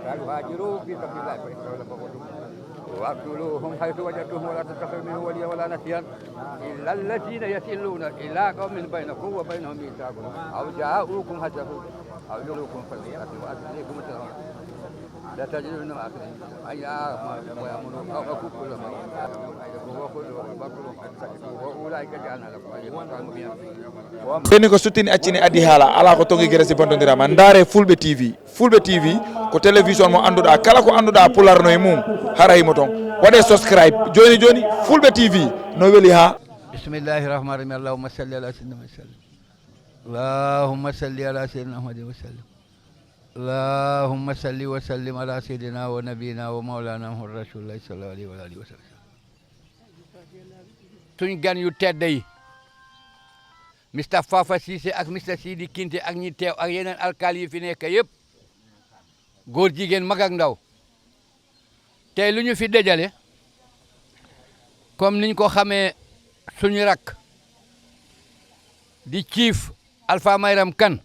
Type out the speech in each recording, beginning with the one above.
هاجروا في سبيل الله واقتلوهم حيث وجدتهم ولا تتخذوا منهم وليا ولا نصيرا الا الذين يصلون الى قوم بينكم وبينهم ميثاق او جاءوكم حسبوا او يلوكم فليأتوا وأسليكم السلام لا تجدون ما ويأمرون قومكم كل ما وأولئك جعلنا لكم أجرا مبينا ɓeni ko suttini accini adi haala ala ko tongi guere si bontodirama ndaare fulɓe tv ko télévision mo annduɗa kala ko annduɗa pularno e mum harayimo toon waɗe subscribe joni fulɓe tv no weeli ha bismillahi rahmani rahim allahumma salli ala sayyidina wa sallam allahumma salli ala sayyidina muhammadin wa sallam allahumma salli wa sallim ala sayyidina wa nabiyina wa maulana muhammad rasulullah sallallahu alayhi wa alihi wa sallam suñ gan yu tedd yi Mr Fafa Cissé ak Mr Sidi Kinte ak ñi teew ak yeneen alkaali yi fi nekk yëpp góor jigéen mag ak ndaw tey lu ñu fi dajale comme niñ ko xamee suñu rakk di Chief Alpha Mayram Kane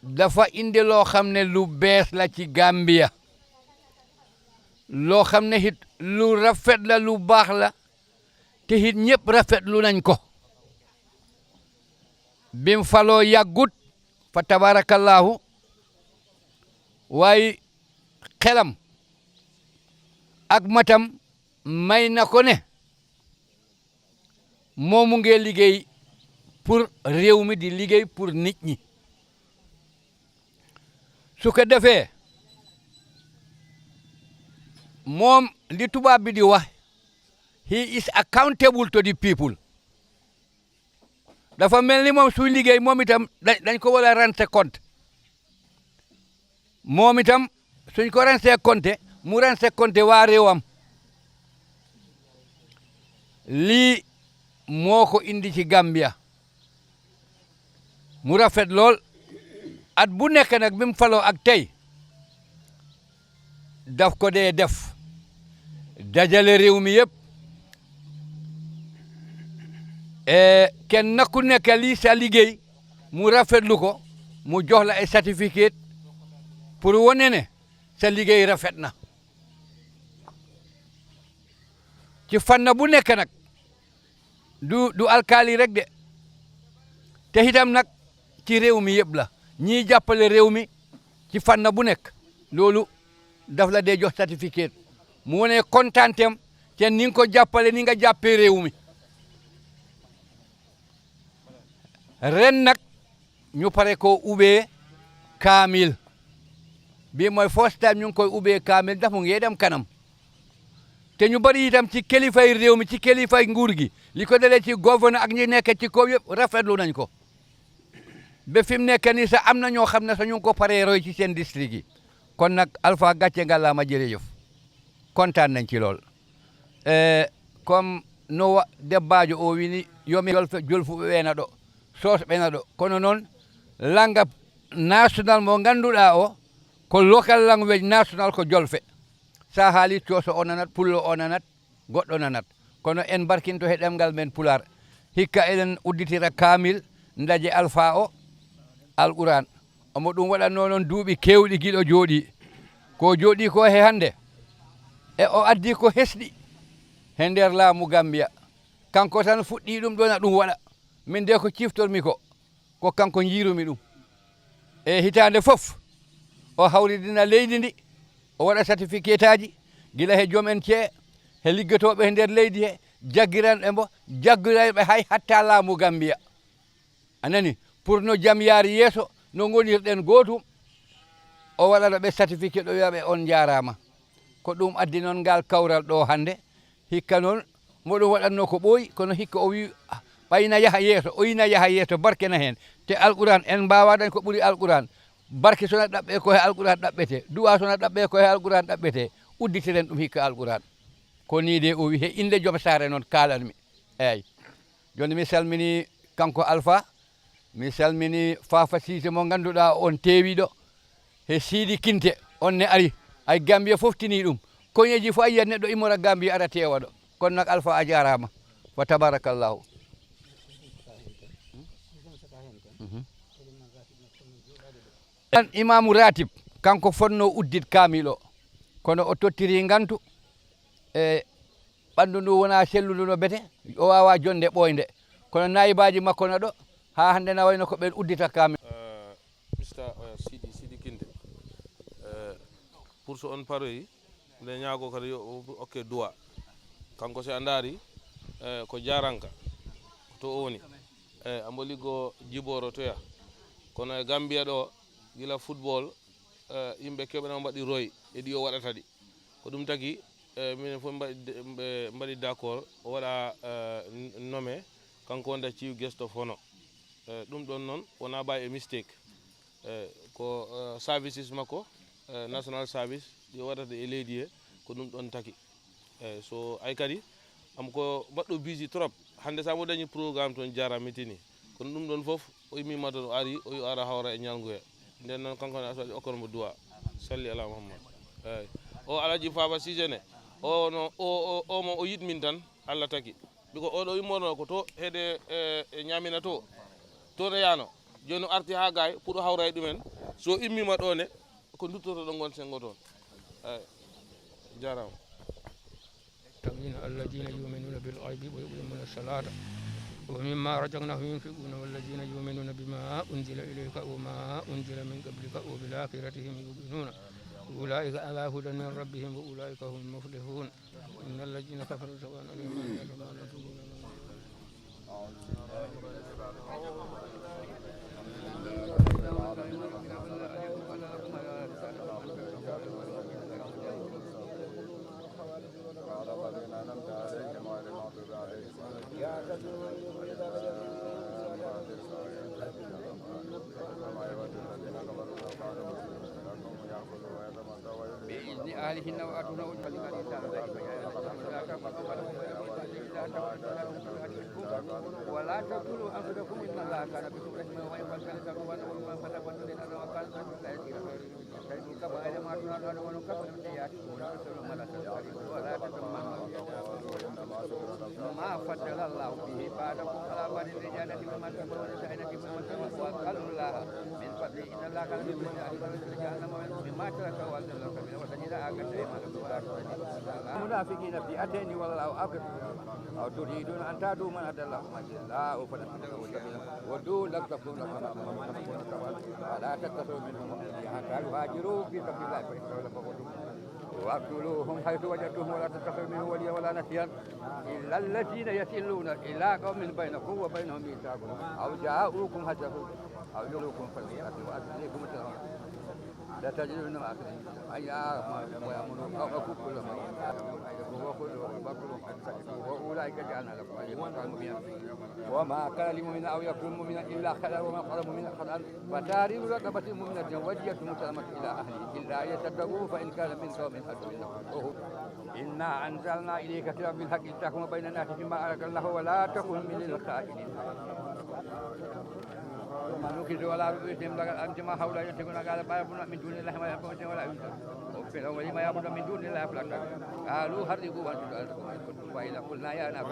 dafa indi loo xam ne lu bees la ci Gambia loo xam ne it lu rafet la lu baax la te it ñëpp rafetlu nañ ko bim faloo yàggut fa tabarakallahu waaye xelam ak matam may na ko ne moomu ngee liggéey pour réew mi di liggéey pour nit ñi su ko defee moom li tubaab bi di wax he is accountable to the people dafa mel ni moom suy liggéey moom itam dañ ko war a rendre compte moom itam suñ ko rendre compte mu rendre compte waa réewam lii moo ko indi ci Gambia mu rafet lool at bu nekk nag bi mu faloo ak tey daf ko dee def dajale réew mi yëpp kenn ku nekk lii sa liggéey mu rafetlu ko mu jox la ay certificat pour wane ne sa liggéey rafet na ci fànn bu nekk nag du alkaali rek de te itam nag ci réew mi yëpp la ñiy jàppale réew mi ci fànn bu nekk loolu daf la dee jox certificat mu wane kontaanteem te ni nga ko jàppale ni nga jàppee réew mi ren nag ñu pare ko ubbee kaamil bii mooy first time ñu ngi koy ubbee kaamil ndax mu ngi dem kanam te ñu bari itam ci kilifay réew mi ci kilifay nguur gi li ko dalee ci gouverneur ak ñi nekk ci kaw yëpp rafetlu nañ ko ba fi mu nekk nii sax am na ñoo xam ne sax ñu ngi ko paree roy ci seen district yi kon nag Alpha gàcce nga laa ma jërëjëf kontaan nañ ci lool comme no debbajo o wini yomi jolfu weena ɗo sosɓena ɗo kono noon langa national mo ngannduɗaa o ko local language national ko jolfe sa haali cooso o nanat pullo o nanat goɗɗo nanat kono en barkinto he ɗemngal men pular hikka eɗen udditira kamil ndaje Alpha o alquran omo ɗum waɗatno noon duuɓi kewɗi giɗo jooɗi ko jooɗi ko he hannde e o addi ko hesɗi he nder laamu Gambia kanko tan fuɗɗi ɗum ɗona ɗum waɗa min de ko ciftormi ko kanko jiirumi ɗum e hitande fof o hawridina leydi ndi o waɗa certificat aji gila he joom en cee he liggotoɓe e nder leydi he jaggiranɓe mbo jaggiranɓe hay hatta laamu Gambia anani pour no jam yaari yeeso no gonirɗen gootum o waɗana ɓe certificat ɗo wiyaɓe on jarama ko ɗum addi noon ngal kawral ɗo hannde hikka noon moɗum waɗatno ko ɓooyi kono hikka o wi ɓayna yaha yeeso o yina yaha yeeso barkena heen te alquran en mbawaɗan ko ɓuri alquran barke sona ɗaɓɓe koye alquran ɗaɓɓete duwa sona ɗaɓɓe koye alquran ɗaɓɓete udditiren ɗum hikka alquran ko ni de o wi he inde joom saare noon kalanmi eyyi joni mi salmini kanko Alpha mi salmini Fafa Cissé mo ngannduɗaa on teewiɗo he Sidi Kinte on ne ari ay Gambia foftini ɗum koñeji fof a yiyat neɗɗo immora Gambia ara teewa ɗo kono nak Alpha a jarama wa tabarakallahu imamu ratib kanko fonno uddit kamil o kono o tottiri ngantu e ɓandu ndu wona selludu no bete o wawa jonde ɓoynde kono nayibaji makko no ɗo ha hande na wayno ko ɓen uddita kamil Mr. Sidi Kinte pour so on paroyi nde ñaago kadi yo okke duwa kanko si a ndaari ko jaranka to o woni ambo liggo jiboro toya kono e Gambia ɗo gila football yimɓe keɓeno mbaɗi roy e ɗi o waɗata ɗi ko ɗum tagi minen fof mbaɗi d' accord o waɗa nommé kanko wonda chief guest of hono ɗum ɗon noon wona ɓawi e mistake ko services makko national service ɗi waɗata e leydi he ko ɗum ɗon taki so ay kadi am ko mbaɗɗo busy trop hande sa mo dañi programme toon jara mitini kono ɗum ɗon fof o yimmima toon o ari o yo ara hawra e ñalngu he nden noon kanko ne asaɗi okkanmo duwa salli ala Muhammad eyyi o Alaji Faba Sijene o no o mo o yitmin tan Allah taki biko oɗo yimmono ko to heede e ñamina to no yano joni arti ha gay pour hawra e ɗumen so immima ɗo ne ko duttoto ɗo gon sengo toon eyyi jarama الذين يؤمنون بالغيب ويقيمون الصلاة ومما رزقناهم ينفقون والذين يؤمنون بما أنزل إليك وما أنزل من قبلك وبالآخرة هم يؤمنون أولئك على هدى من ربهم وأولئك هم المفلحون إن الذين كفروا سواء عليهم بإذن أهلهن وآتون أجورهن ولا تقتلوا أنفسكم إن الله كان بكم رحيما ويقبل تقوى ومن فتقبل لنا وكان كما ما تنال ونكفر السيئات ولا تتمنوا ما فضل الله به بعدكم على بعض الرجال بما تقولون سعينا بما تقولون واسألوا الله من فضله إن الله كان بكم مما ترك والدلك وتجد آكد المنافقين في أتين والله أكبر أو تريدون أن تعدوا من هدى الله الله فلن تدعوا سبيلا ودوا لم تكونوا ولا تتخذوا منهم حتى يهاجروا في سبيل الله فإن واقتلوهم حيث وجدتهم ولا تتخذوا منهم وليا ولا نسيا إلا الذين يصلون إلى قوم بينكم وبينهم ميثاق أو جاءوكم هجروا أو يلوكم فليأتوا وأسليكم السلام لا تجدون ما أكلهم ويأمرون قومكم كل ما وأولئك جعلنا لكم عليهم مبينا وما كان لمؤمن أو يكون مؤمنا إلا خلال وما قال مؤمنا خلال فتاريخ رقبة مؤمنة ودية مسلمة إلى أهله إلا يصدقوه فإن كان من قوم حسب إنا أنزلنا إليك كتابا بالحق لتحكم بين الناس فيما أراك الله ولا تكن من الخائنين نكذ ولا رؤيتهم أنت ما حول يتقون قال بابنا من دون الله ما يقوم ولا ينكر وفي ما يعبد من دون الله فلا قالوا حرقوا وانتم وإذا قلنا يا نار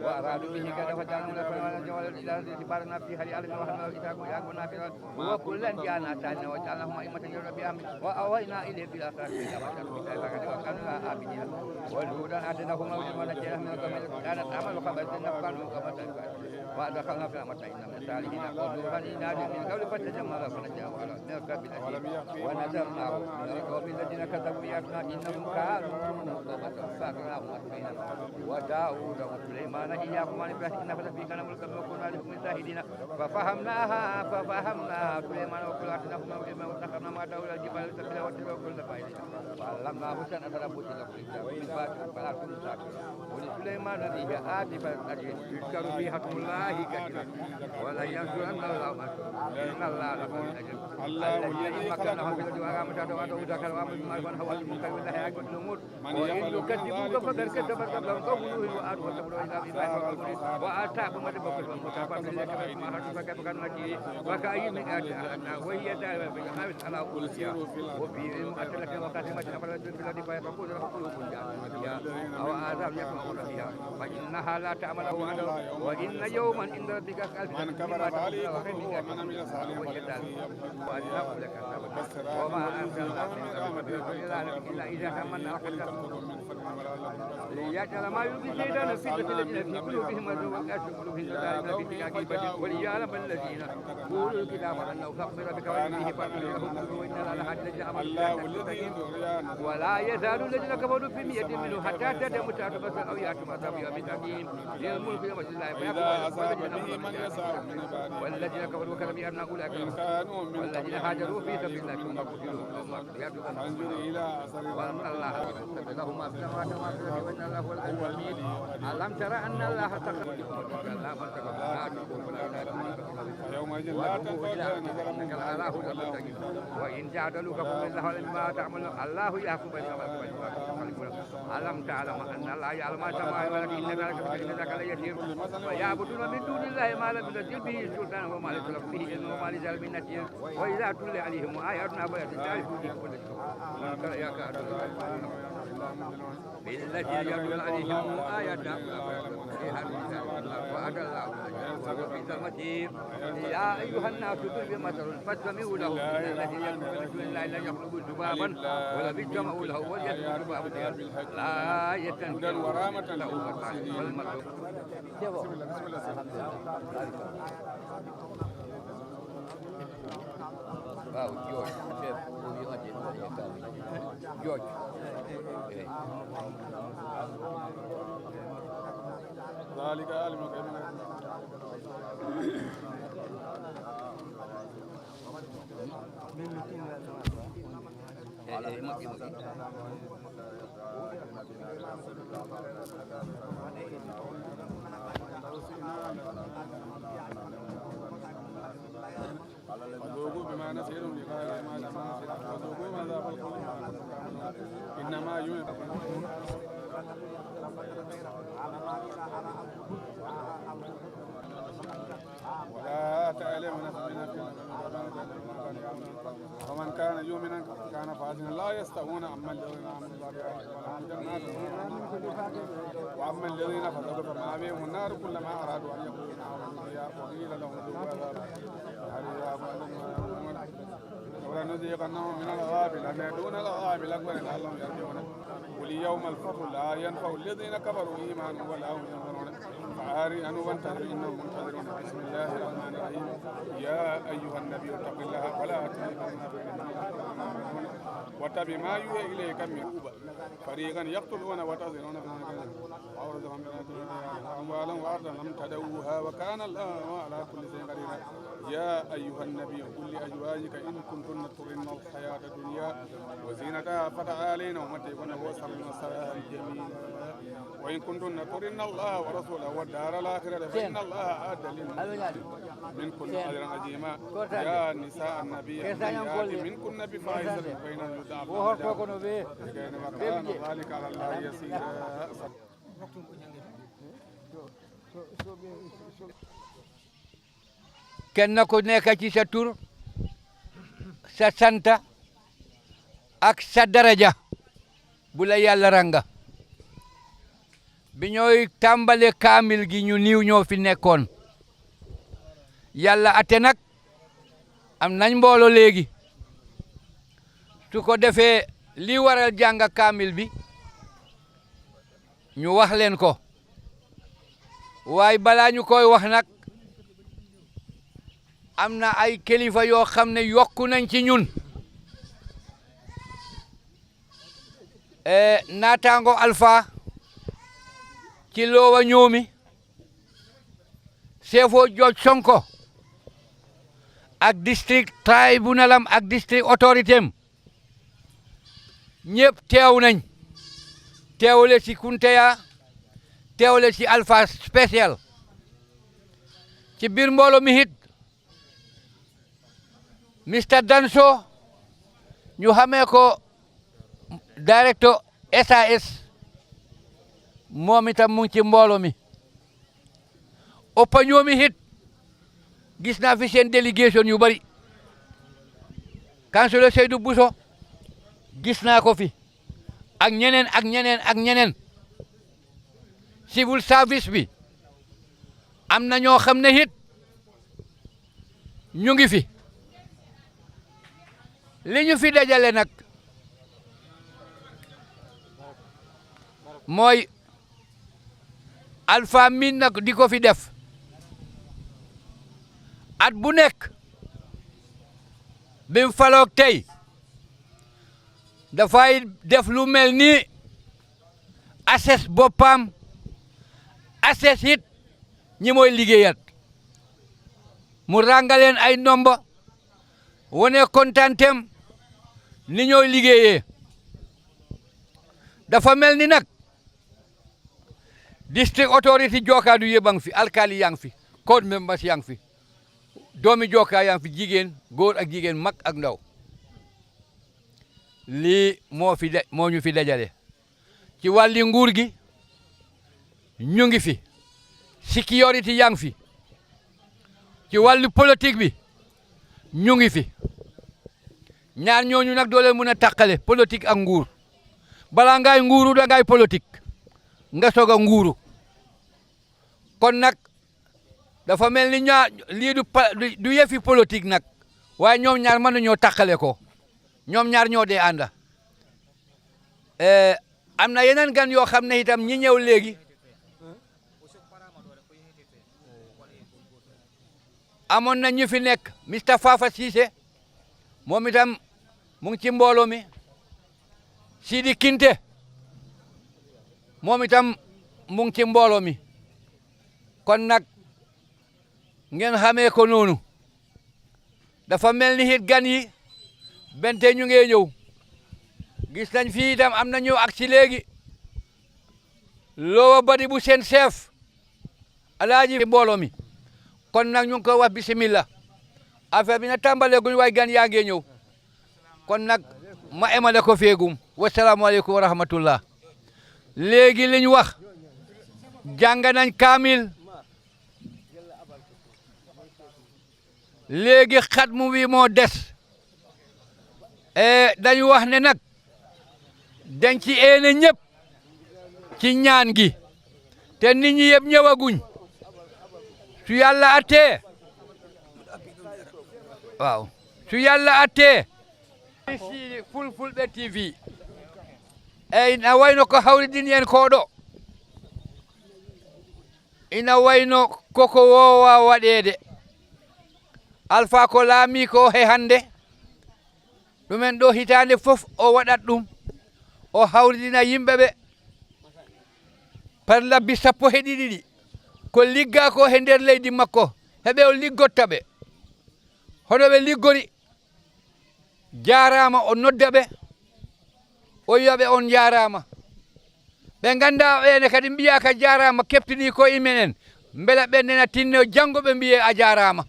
وأرادوا به كذا فجعلنا لكم جوال الإله سبارنا في هذه الأرض وحنا إتاكم يأكل نافرا وكلا جعلنا سالنا وجعلناهم أئمة يرون بهم وأوينا إليه في الآخرة إلى ما شروا بها وكانوا آمنين والهدى آتيناهم موجا ونجيناهم من القوم كانت أعمال خبث كانوا كما وأدخلنا في رحمتنا من الصالحين ونورا إنا من قبل فتجمل فنجاهم من الكرب الأليم ونذرناهم من القوم الذين كذبوا بآياتنا إنهم كانوا قوما فأغرقناهم أجمعين وداود وسليمان إياكم عن إبراهيم إنه لفي كان ملكا وكنا لكم شاهدين ففهمناها سليمان وكل آتيناه موعظة وسخرنا مع داود الجبال سبلا وتبع كل فاعل وعلمناه صنعة لبوس لكم من بعد فلا كن شاكرا ولسليمان الريح آتفا يذكر فيها اسم الله كثيرا ولا ينصرن الله من إن الله لقوي أجر الذين مكنهم في الأرض وأقاموا وآتوا الزكاة وآمنوا بما يفعلون هو المنكر والله عاقبة الأمور وإن يكذبوك فقد كذبت قبلهم قوم نوح وعاد وثمود إلى إبراهيم وآتاكم ما تبقوا وكفى بالله كما أخذتم فكيف كان نكير وكأي من آية أهلكنا وهي دائما بالحارس على أولئك وفيهم أتلك وقاسمة في الأرض فيتقول له قلوب فيها أو آذان يسمعون فيها فإنها لا تعمل أبصار وإن يوما عند ربك كألف من كفر فعليه كفره ومن عمل صالحا فلنفسه وما أرسلنا إلا إذا تمنى ليجعل ما يلقي الشيطان فتنة الذين في قلوبهم مرض والقاسية قلوبهم ذلك في تكاكيبة وليعلم الذين أوتوا الكتاب أنه فاغفر بك وإنه فاغفر لهم وإن الله لحد ولا يزال الذين كفروا في مية منه حتى تدم تعتبر أو يأتم أصابع بتأكيد للملك يوم الله والذين كفروا وكذبوا بأن أولئك والذين هاجروا في سبيل الله وأن الله لهم ما في السماوات وما في الأرض وإن الله هو العلي الحميد ألم تر أن الله اتخذ يومئذ لا وإن جادلوك فقل الله لما تعملون الله يحكم بينهم ألم تعلم أن الله يعلم ما تفعلون إن ذلك ليسير ويعبدون من دون الله ما لم ينزل به سلطانا وما ليس لهم به علم وما لزال من نسير وإذا تتلى عليهم آياتنا بينات تعرفون بالتي يتلى عليهم آياتنا وعد الله وبئس المصير يا أيها الناس ضرب مثل فاستمعوا له إن الذين يدعون من دون الله لا يخلقون ذبابا ولو اجتمعوا له وليسجدوا ذبابا لا يستنكرون له والمخلوق Wow, George, George. ذلك عالم فذوقوا بما نسيتم لقاء ما فذوقوا ما ذاق القوم إنما يؤمن ولا تعلم نفس ومن كان يؤمنا كان فاسقا لا يستوون أما الذين وأما الذين فسقوا فما بهم النار كلما أرادوا أن يخرجوا منها وقيل لهم ذوقوا عذاب ولنذيقنهم من العذاب الأدنى دون العذاب الأكبر لعلهم يرجعون قل يوم الفصل لا ينفع الذين كفروا إيمانهم ولا هم ينظرون فعارضوا وانتظروا إنهم منتظرون بسم الله الرحمن الرحيم يا أيها النبي اتق الله ولا تطع واتبع ما يوحى إليك من ربك فريقا يقتلون وتظهرون وأورثهم أموالا وأرضا لم تدعوها وكان الله على كل شيء قدير يا أيها النبي قل لأزواجك إن كنتن تردن الحياة الدنيا وزينتها فتعالين ومتعكن وسرن سراها الجميل وإن كنتن تردن الله ورسوله والدار الآخرة فإن الله أعد للمؤمنين منكن أجرا عظيما يا نساء النبي منكن بفاحشة بين يضاعف وكان ذلك على الله يسيرا kenn ku nekk ci sa tur sa santa ak sa daraja bu la yàlla ranga bi ñooy tàmbale kaamil gi ñu niiw ñoo fi nekkoon yàlla ate nag am nañ mbooloo léegi su ko defee li waral jàng kaamil bi ñu wax leen ko waaye balaa ñu koy wax nag am na ay kilifa yoo xam ne yokku nañ ci ñun naataango Alpha ci loowa ñoomi chefo George Sonko ak district tribunal am ak district autorité am ñëpp teew nañ teewle ci Kunteya teewle ci Alpha spécial ci biir mbooloo mi hit Mr Danso ñu xamee ko directeur SAS moom itam mu ngi ci mbooloo mi ëppa ñoomi hit gis naa fi seen délégation yu bari councilor Seydou Bousso gis naa ko fi ak ñeneen civil service bi am na ñoo xam ne it ñu ngi fi li ñu fi dajale nag mooy Alpha min nag di ko fi def at bu nekk bi mu faloog tey dafay def lu mel ni assess boppam assess it ñi mooy liggéeyat mu rangaleen ay nomba wone kontantem ni ñooy liggéeyee dafa mel ni nag district authority Jookaadu yëpp a ngi fi alkali yaa ngi fi code members yaa ngi fi doomi Jookaa yaa ngi fi jigéen góor ak jigéen mag ak ndaw lii moo ñu fi dajale ci wàlli nguur gi ñu ngi fi sécurité yaa ngi fi ci wàllu politique bi ñu ngi fi ñaar ñooñu nag doo leen mën a tàqale politique ak nguur balaa ngay nguuru da ngay politique nga soog a nguuru kon nag dafa mel ni ñaar lii du yëfi politique nag waaye ñoom ñaar mën nañoo tàqale ko ñoom ñaar ñoo dee ànda am na yeneen gan yoo xam ne itam ñi ñëw léegi amoon na ñu fi nekk Mr Fafa Cissé moom itam mu ngi ci mbooloo mi Sidi Kinte moom itam mu ngi ci mbooloo mi kon nag ngeen xamee ko noonu dafa mel ni it gan yi bente ñu ngee ñëw gis nañ fii itam am na ñëw ak si léegi loowa badi bu seen chef alaaji mbooloo mi kon nag ñu ngi ko wax bismillah affaire bi na tàmbalee guñ waay gan yaa ngee ñëw kon nag ma emale ko feegum wasalaamaaleykum wa rahmatullah léegi liñ wax jàng nañ kaamil léegi xatmu wi moo des dañu wax ne nag dañ ci eene ñëpp ci ñaan gi te nit ñi yëpp ñëwaguñ su yàlla attee waaw su yàlla attee si Fulfulde TV ina wayno ko hawridini en koɗo ina wayno koko wowa waɗede Alpha ko laami ko he hande ɗumen ɗo hitande fof o waɗat ɗum o hawridina yimɓeɓe par labbi 12 ɗi ko ligga ko he nder leydi makko heɓe o liggotta ɓe hono ɓe liggori jarama o nodda ɓe o wiyaɓe on jarama ɓe ganda ɓene kadi mbiya ka jarama keftini ko imenen beela ɓe nena tinno janggo ɓe mbiye a jarama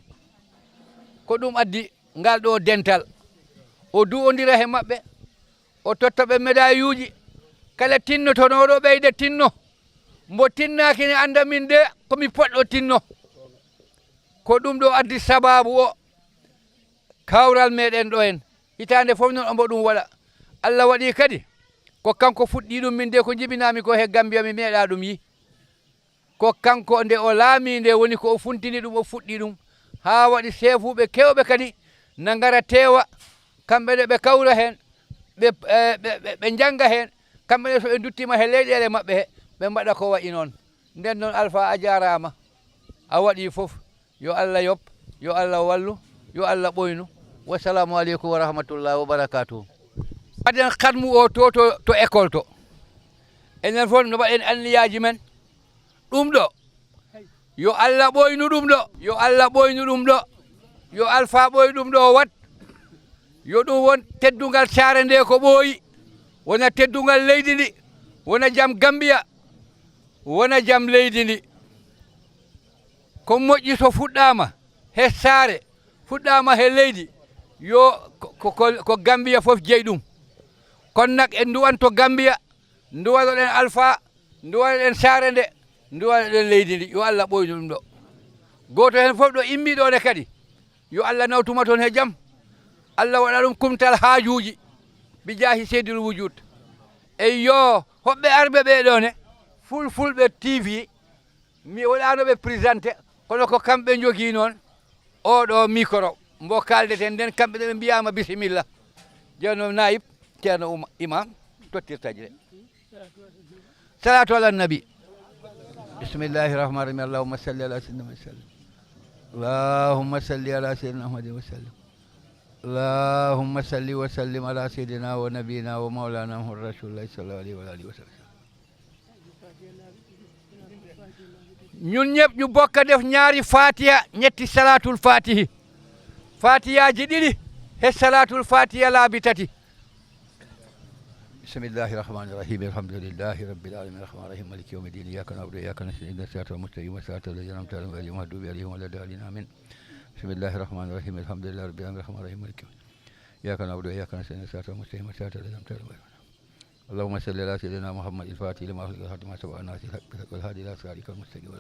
ko ɗum addi ngal ɗo dental o du'odira he maɓɓe o totta ɓe médaille uji kala tinnotonoɗo ɓeyde tinno mbo tinnaki ne anda min de komi poɗɗo tinno ko ɗum ɗo addi sababu o kawral meɗen ɗo en hitande fof noon ombo ɗum waɗa Allah waɗi kadi ko kanko fuɗɗi ɗum min de ko jibinami ko he Gambia mi meeɗa ɗum yi ko kanko nde o laami nde woni ko o funtini ɗum o fuɗɗi ɗum ha waɗi seefuɓe kewɓe kadi na ngara tewa kamɓe ɗe ɓe kawra hen ɓe janga hen kamɓe ɗe so ɓe duttima he leyɗele maɓɓe he ɓe mbaɗa ko wayi noon nden noon Alpha a jarama a waɗi fof yo Allah yob yo Allah wallu yo Allah ɓoynu wassalamu aleykum wa rahmatullahi wa barakatuhu waɗen katmu o to école to enen fof no mbaɗen anniyaji men ɗum ɗo yo Allah ɓoynu ɗum ɗo yo Allah ɓoynu ɗum ɗo yo Alpha ɓoy ɗum ɗo wat yo ɗum won teddungal saare nde ko ɓooyi wona teddungal leydi ndi wona jam Gambia wona jam leydi ndi ko moƴƴi so fuɗɗama he saare fuɗɗama he leydi yo ko Gambia fof jeyi ɗum kono nak en duwanto Gambia duwanoɗen Alpha duwanoɗen saare nde duwanoɗen leydi ndi yo Allah ɓoynu ɗum ɗo goto hen fof ɗo immiɗone kadi yo Allah nawtuma toon he jaam Allah waɗa ɗum kumtal haajuji bi jaahi seydil wujud eyo hoɓɓe arɓe ɓeɗo ne fulfulɓe TV mi waɗano ɓe présenté kono ko kamɓe jogui noon oɗo micro mbo kaldeten nden kamɓe ɗe ɓe mbiyama bisimilla jewno nayib ceerno imam tottirtaji ɗe salatu ala nabi bismillahi rahmani rahim allahumma salli ala sayyidina wa sallim اللهم صل على سيدنا محمد وسلم اللهم صل وسلم على سيدنا ونبينا ومولانا محمد رسول الله صلى الله عليه وآله وسلم ñun ñëpp ñu bokk def ñaari fatiha ñetti salatul fatihi fatiha ji ɗiɗi he salatul fatiha laabi tati bismillahi rahmani rahim alhamdulillahi rabbil alamin rahmani rahim maliki yawmi din iyyaka na'budu wa iyyaka nasta'in ihdinas siratal mustaqim siratal ladzina an'amta alaihim ghayril maghdubi alaihim waladdallin amin bismillahi rahmani rahim alhamdulillahi rabbil alamin rahmani rahim maliki iyyaka na'budu wa iyyaka nasta'in ihdinas siratal mustaqim siratal ladzina an'amta alaihim اللهم صل على سيدنا محمد الفاتح لما أغلق والخاتم لما سبق الناس الحق والهادي إلى صراطك المستقيم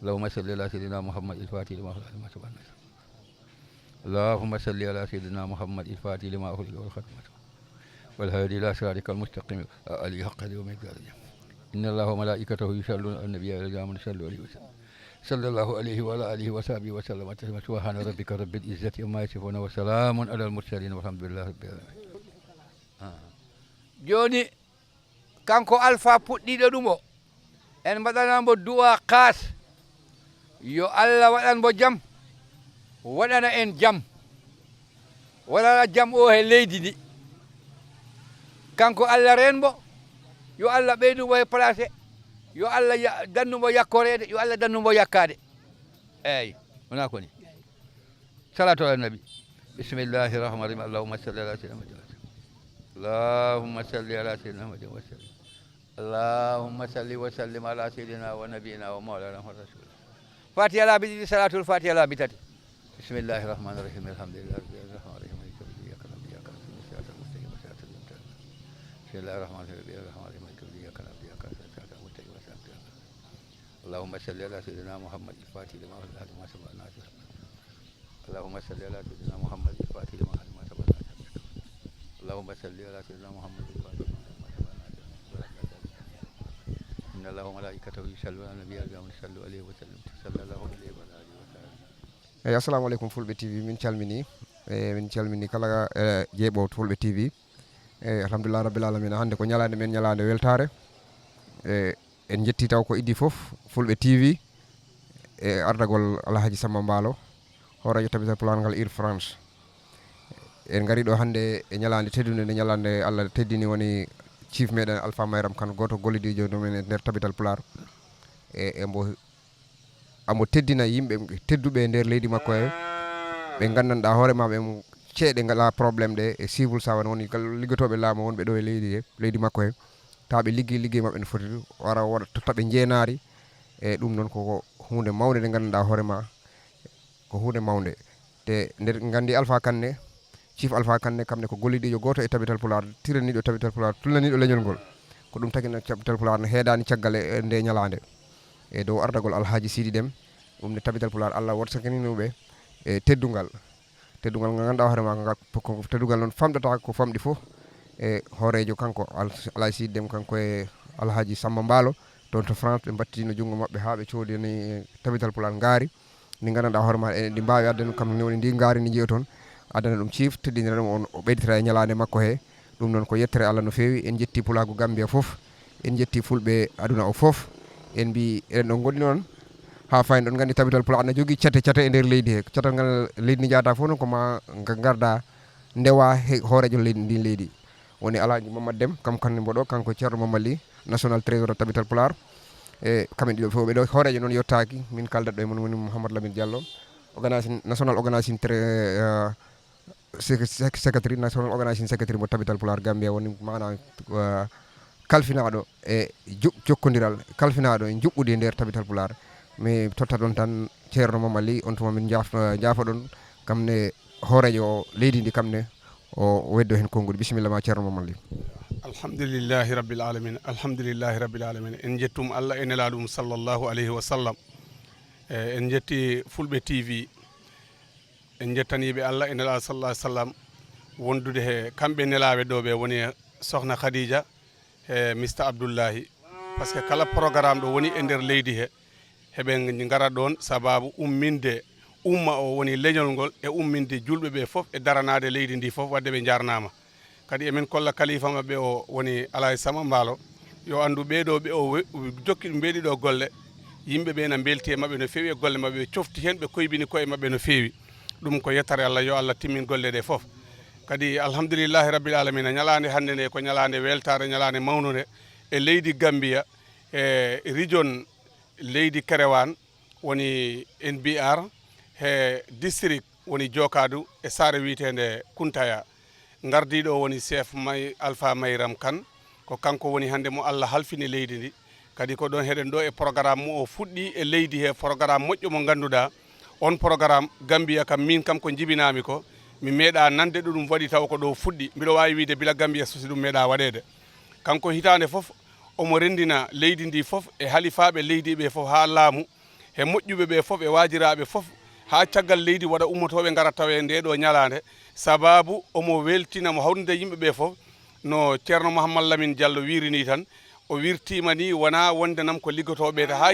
اللهم صل على سيدنا محمد الفاتح لما أغلق لما سبق الناس اللهم صل على سيدنا محمد الفاتح لما أغلق والخاتم لما سبق والهادي إلى صراطك المستقيم علي حق يوم القيامة إن الله وملائكته يصلون على النبي يا من صلوا عليه وسلم صلى الله عليه وعلى آله وصحبه وسلم تسليما سبحان ربك رب العزة عما يصفون وسلام على المرسلين والحمد لله رب العالمين joni kanko alpha puɗɗiɗo ɗum o en mbaɗanamo du'a kas yo Allah waɗanmo jam waɗana en jam waɗana jam o he leydi ndi kanko Allah renmo yo Allah ɓeydumo he placé yo Allah dannumo yakkorede yo Allah dannumo yakkade eyyi wona koni salatu ala nabi bismillahi rahmani rahim allahumma salli ala sayyidina Muhammad اللهم صل على سيدنا محمد وسلم اللهم صل وسلم على سيدنا ونبينا ومولانا محمد رسول الله فاتحة لا بدي صلاة الفاتحة لا بتاتي بسم الله الرحمن الرحيم الحمد لله رب العالمين الرحمن الرحيم مالك يوم الدين إياك نعبد وإياك نستعين صراط المستقيم صراط الذين أنعمت عليهم بسم الله الرحمن الرحيم الرحمن الرحيم مالك يوم الدين إياك نعبد وإياك نستعين صراط المستقيم صراط الذين أنعمت عليهم اللهم صل على سيدنا محمد الفاتح لما أغلق لما سبق الناس اللهم صل على سيدنا محمد الفاتح لما أغلق لما سبق الناس اللهم صل على سيدنا محمد إن الله وملائكته يصلون على النبي يا من صلوا عليه وسلم صلى الله عليه وسلم assalamu aleykum fulɓe TV min calmini kala jeeɓo fulɓe TV alhamdulillah rabbil alamin hande ko ñalande men ñalande weltare en jetti taw ko iddi foof fulɓe TV e ardagol Alhaji Samba Mballo horajo tabital plan ngal Ir France en gari ɗo hande e ñalande teddude nde ñalande Allah teddini woni chief meɗen Alpha Mayram Kane goto gollidijo ɗumen e nder tabital Pular amo teddina yimɓe tedduɓe e nder leydi makko he ɓe gandanɗa hoore maɓe ceeɗe ngala probléme ɗe e civil sawan woni liggotoɓe laamu wonɓe ɗo e leydi makko he taɓe ligguey maɓɓe no foti wara waɗa tottaɓe jeenaari e ɗum noon koko hunde mawde nde gandanɗa hoore ma ko hunde mawde te nder gandi Alpha Kane chief Alpha Kane kamne ko gollidijo goto e tabital Pular tiraniɗo tabital Pular tulnaniɗo leñol ngol ko ɗum tagui tabital Pular no heedani caggal e nde ñalande e dow ardagol Alhaji Sidi Déme ɗum nde tabital Pular Allah warsakaninuɓe e teddugal ngal ganduɗa hoore ma ko teddugal noon famɗata ko famɗi fof e hoorejo kanko Alhaji Sidi Déme kanko e Alhaji Samba Mballo toon to France ɓe battino junngo mabɓe ha ɓe coodini tabital Pular ngaari ndi gandanɗa hoore ma ɗi mbawi adde kam woni ndi ngaari ndi jeeya toon adana ɗum chief teddinira ɗum on o ɓeyditata e ñalande makko he ɗum noon ko yettere Allah no fewi en jetti Pulago Gambia foof en jetti fulɓe aduna o foof en mbi eɗen ɗon gonɗi noon ha fayni ɗon gandi tabital Pular ne jogui cate e nder leydi he catal ngal leydi ndi jata fof noon koma garda ndewa hoorejo ndin leydi woni Alhaji Mamadou Déme kanko mboɗo kanko ceerno Mamadou Ly national trésor tabital Pular e kamen ɗiɗo fof ɓeɗo hoorejo noon yettaki min kaldat ɗo e mon woni Mouhamadou Lamine Diallo national organising secretary national organising secretary mo tabital Pular Gambia woni mana kalfinaɗo e jokkodiral kalfinaɗo e juɓɓude e nder tabital Pular mi totta ɗon tan ceerno Mamadou Ly on tuma min jaafa ɗon kamne hoorejo leydi ndi kamne o weddo hen konngudi bisimilla ma ceerno Mamadou Ly alhamdulillahi rabbil alamin en jettum Allah e nelaɗum sallllahu alayhi wa sallam en jetti fulɓe TV en jettaniɓe Allah e nelaɗo sallallahu alih w sallam wondude he kamɓe nelaɓe ɗo ɓe woni sohna Khadija Mr Abdoullahi par ce que kala programme ɗo woni e nder leydi he heɓe gara ɗon sababu umminde umma o woni leñol ngol e umminde julɓe ɓe fof e daranade leydi ndi fof wadde ɓe jarnama kadi emin kolla kalifa mabɓe o woni Alay Sama Mbaalo yo andu ɓeɗo ɓe o jokki ɗum ɓeɗiɗo golle yimɓe ɓe na belti e mabɓe no fewi e golle mabɓe ɓe cofti hen ɓe koybini koye mabɓe no fewi ɗum ko yettare Allah yo Allah timmin golle ɗe fof kadi alhamdulillahi rabbil alamina ñalande hande nde ko ñalande weltare ñalande mawnude e leydi Gambia e region leydi Kerewan woni NBR he district woni Jokadu e saare witende Kuntaya gardiɗo woni chef Alpha Mayram Kane ko kanko woni hande mo Allah halfini leydi ndi kadi ko ɗon heɗen ɗo e programme mo o fuɗɗi e leydi he programme moƴƴo mo ganduɗa on programme Gambia kam min kam ko jibinami ko mi meeɗa nande ɗum waɗi taw ko ɗo fuɗɗi mbiɗo wawi wiide bila Gambia susi ɗum meeɗa waɗede kanko hitande foof omo rendina leydi ndi fof e halifaɓe leydi ɓe fof ha laamu e moƴƴuɓe ɓe fof e wajiraɓe fof ha caggal leydi waɗa ummotoɓe gara tawe nde ɗo ñalande sababu omo weltina mo hawrinde yimɓe ɓe fof no ceerno Mouhammad Lamine Diallo wirini tan o wirtima ni wona wonde nam ko liggotoɓe ha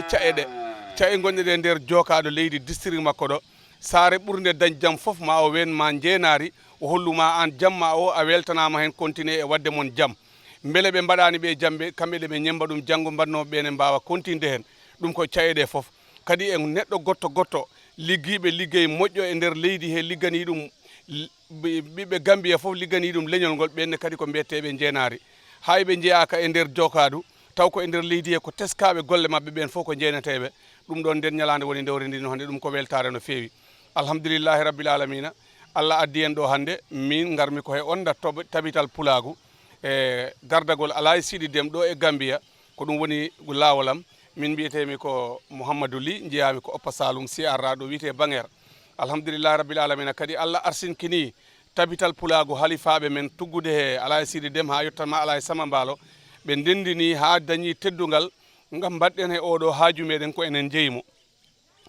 cae gonɗe ɗe nder Jokado leydi district makko ɗo saare ɓurde dañ jaam fof ma o wen ma jeenari o holluma an jamma o a weltanama hen continue e wadde mon jaam beele ɓe mbaɗani ɓe jambe kamɓe ɗe ɓe ñemba ɗum janggo mbannoɓe ɓe ne mbawa continde hen ɗum ko caeɗe fof kadi en neɗɗo gotto liggiɓe liggey moƴƴo e nder leydi he liggani ɗum ɓiɓɓe Gambia fof liggani ɗum leñol ngol ɓenne kadi ko mbiyetteɓe jeenari hay ɓe jeeyaka e nder Jokadu taw ko e nder leydi he ko teskaɓe golle mabɓe ɓen fof ko jeeneteɓe ɗum ɗon nden ñalande woni ndewridi no hande ɗum ko weltare no fewi alhamdulillahi rabbil alamina Allah addi en ɗo hande min garmi ko he onda tabital pulagu e gardagol Alay Sidi Dem ɗo e Gambia ko ɗum woni lawolam min mbiyetemi ko Mouhamadou Ly jeyami ko Oppa Saloum CRA ɗo wiyete Banger alhamdulillahi rabbil alamina kadi Allah arsinkini tabital pulagu halifaɓe men tuggude he Alay Sidi Dem ha yettanma Alay Sama Mbaalo ɓe ndendini ha dañi teddugal gam mbaɗɗen he oɗo haaju meɗen ko enen jeymo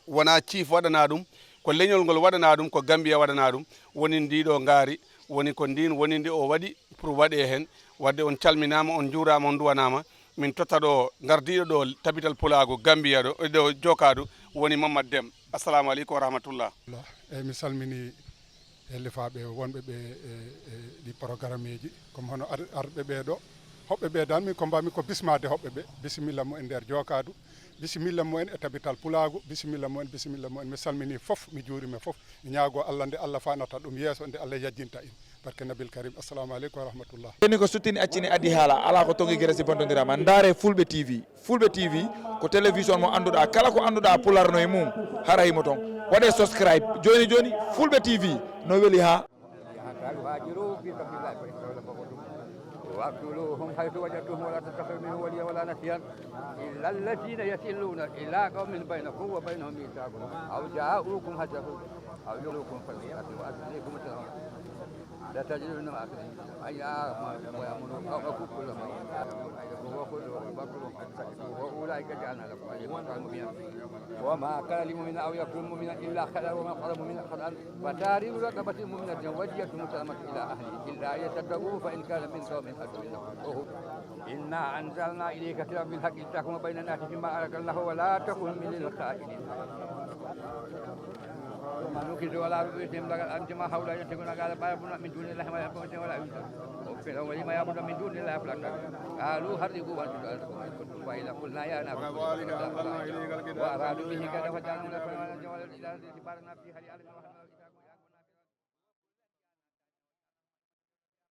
wona ciif waɗana ɗum ko leñol ngol waɗana ɗum ko Gambia waɗana ɗum woni ndiɗo ngaari woni ko ndin woni ndi o waɗi pour waɗe hen wadde on calminama on juurama on duwanama min totta ɗo gardiɗo ɗo tabital pulago Gambia ɗo Jokadu woni Mamadou Dem assalamu aleykum wa rahmatullah eyyi mi salmini hellifaɓe wonɓe ɓe ɗi programme ji comme hono arɓe ɓe ɗo hoɓɓe ɓe dan min ko mbami ko bismade hoɓɓe ɓe bisimilla mo e nder Jokadu bisimilla mumen e tabital pulago bisimilla mumen mi salmini fof mi juurima fof mi ñaago Allah nde Allah fanata ɗum yeeso nde Allah yajjinta in barke Nabil Karim assalamu aleykum wa rahmatullah eni ko suttini accini adi haala ala ko tongi guere si bontodirama ndaare Fulɓe TV ko télévision mo anduɗa kala ko anduɗa pularno e mum harayimo toon waɗe subscribe joni Fulɓe TV no weeli ha واقتلوهم حيث وجدتهم ولا تتخذوا منه وليا ولا نصيرا الا الذين يصلون الى قوم بينكم وبينهم ميثاق او جاءوكم حسبوا او يلوكم فليأتوا وأسليكم السلام لا تجدون ما ويأمرون قومكم كلما واولئك جعلنا لكم عليهم مبينا وما كان لمؤمن او يقتل مؤمنا الا خلع وما قال مؤمنا خلعا فتاريخ رقبه مؤمنه ودية مسلمة الى اهله الا يصدقوا فان كان من قوم عدو انا انزلنا اليك كتابا بالحق لتحكم بين الناس فيما اراك الله ولا تكن من الخائنين وما نكذب ولا بئسهم لقد انت ما حول يتقون قال ما يعبدون من دون الله ما يعبدون ولا ينكرون ولما يعبدون من دون الله فلا قالوا حرقوا وانتم واذا قلنا يا نار وارادوا به كذا فجعلنا لكم ولدا ولد الى ذي بارنا في هذه